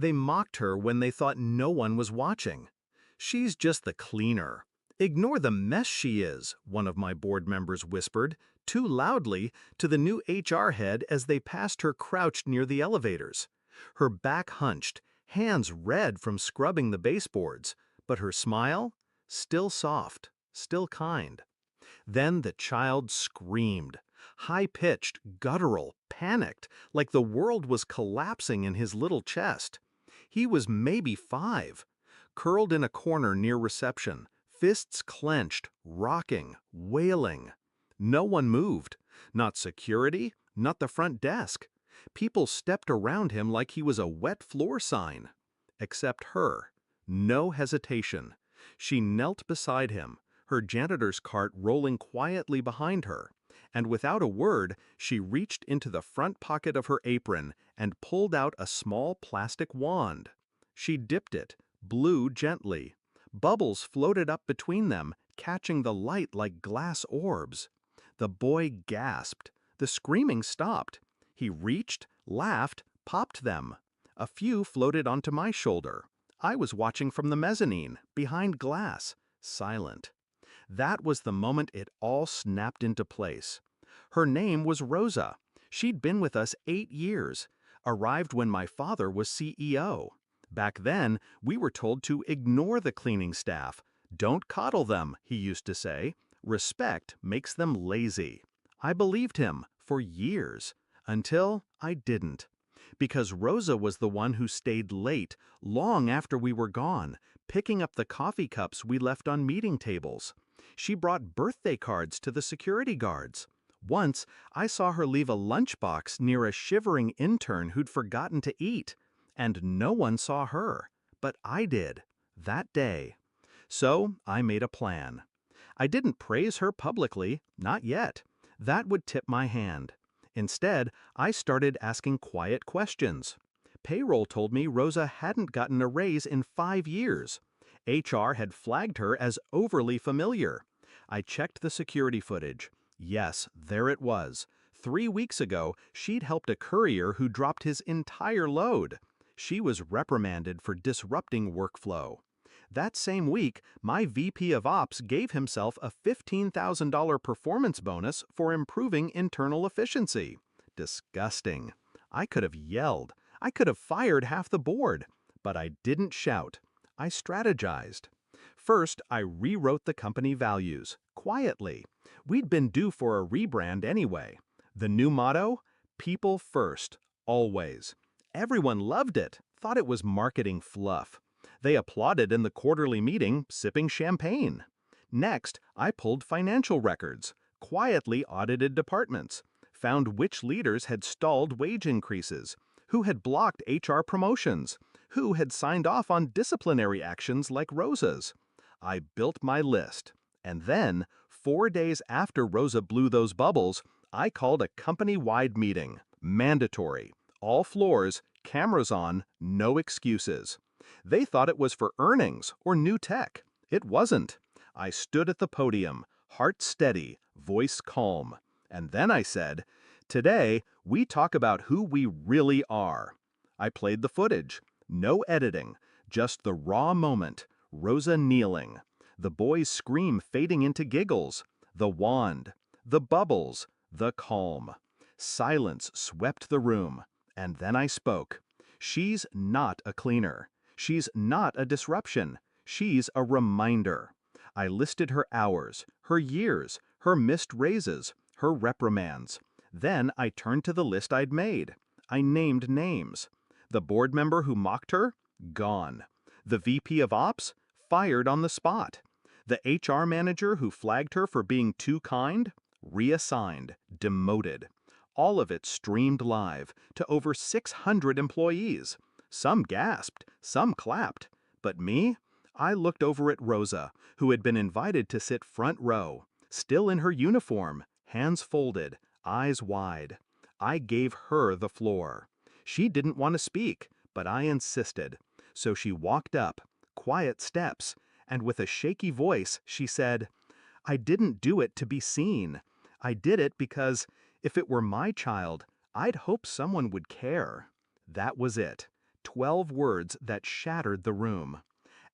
They mocked her when they thought no one was watching. "She's just the cleaner. Ignore the mess she is," one of my board members whispered, too loudly, to the new HR head as they passed her crouched near the elevators. Her back hunched, hands red from scrubbing the baseboards, but her smile? Still soft, still kind. Then the child screamed. High-pitched, guttural, panicked, like the world was collapsing in his little chest. He was maybe 5, curled in a corner near reception, fists clenched, rocking, wailing. No one moved. Not security, not the front desk. People stepped around him like he was a wet floor sign. Except her. No hesitation. She knelt beside him, her janitor's cart rolling quietly behind her, and without a word, she reached into the front pocket of her apron and pulled out a small plastic wand. She dipped it, blew gently. Bubbles floated up between them, catching the light like glass orbs. The boy gasped. The screaming stopped. He reached, laughed, popped them. A few floated onto my shoulder. I was watching from the mezzanine, behind glass, silent. That was the moment it all snapped into place. Her name was Rosa. She'd been with us 8 years, arrived when my father was CEO. Back then, we were told to ignore the cleaning staff. "Don't coddle them," he used to say. "Respect makes them lazy." I believed him for years, until I didn't. Because Rosa was the one who stayed late, long after we were gone, picking up the coffee cups we left on meeting tables. She brought birthday cards to the security guards. Once, I saw her leave a lunchbox near a shivering intern who'd forgotten to eat. And no one saw her. But I did, that day. So I made a plan. I didn't praise her publicly, not yet. That would tip my hand. Instead, I started asking quiet questions. Payroll told me Rosa hadn't gotten a raise in 5 years. HR had flagged her as overly familiar. I checked the security footage. Yes, there it was. 3 weeks ago, she'd helped a courier who dropped his entire load. She was reprimanded for disrupting workflow. That same week, my VP of Ops gave himself a $15,000 performance bonus for improving internal efficiency. Disgusting. I could have yelled. I could have fired half the board. But I didn't shout. I strategized. First, I rewrote the company values, quietly. We'd been due for a rebrand anyway. The new motto? People first, always. Everyone loved it, thought it was marketing fluff. They applauded in the quarterly meeting, sipping champagne. Next, I pulled financial records, quietly audited departments, found which leaders had stalled wage increases, who had blocked HR promotions, who had signed off on disciplinary actions like Rosa's. I built my list. And then, 4 days after Rosa blew those bubbles, I called a company-wide meeting. Mandatory. All floors, cameras on, no excuses. They thought it was for earnings or new tech. It wasn't. I stood at the podium, heart steady, voice calm. And then I said, "Today, we talk about who we really are." I played the footage. No editing, just the raw moment. Rosa kneeling. The boy's scream fading into giggles. The wand. The bubbles. The calm. Silence swept the room. And then I spoke. She's not a cleaner. She's not a disruption. She's a reminder. I listed her hours, her years, her missed raises, her reprimands. Then I turned to the list I'd made. I named names. The board member who mocked her? Gone. The VP of Ops? Fired on the spot. The HR manager who flagged her for being too kind? Reassigned, demoted. All of it streamed live to over 600 employees. Some gasped, some clapped. But me? I looked over at Rosa, who had been invited to sit front row, still in her uniform, hands folded, eyes wide. I gave her the floor. She didn't want to speak, but I insisted. So she walked up, quiet steps, and with a shaky voice, she said, "I didn't do it to be seen. I did it because if it were my child, I'd hope someone would care." That was it. 12 words that shattered the room.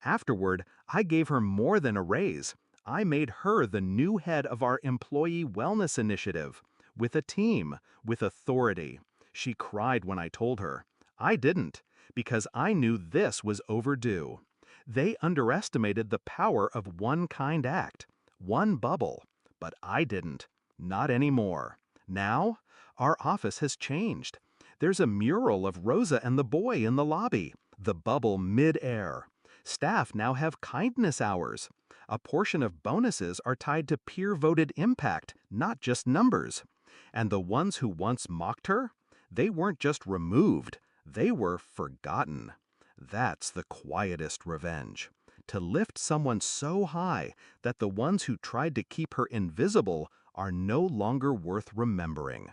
Afterward, I gave her more than a raise. I made her the new head of our employee wellness initiative. With a team, with authority. She cried when I told her. I didn't, because I knew this was overdue. They underestimated the power of one kind act, one bubble, but I didn't. Not anymore. Now, our office has changed. There's a mural of Rosa and the boy in the lobby, the bubble mid-air. Staff now have kindness hours. A portion of bonuses are tied to peer-voted impact, not just numbers. And the ones who once mocked her, they weren't just removed, they were forgotten. That's the quietest revenge. To lift someone so high that the ones who tried to keep her invisible are no longer worth remembering.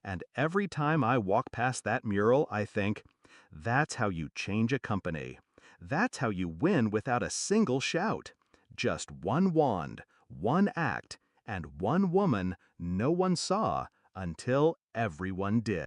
And every time I walk past that mural, I think, that's how you change a company. That's how you win without a single shout. Just one wand, one act, and one woman no one saw until everyone did.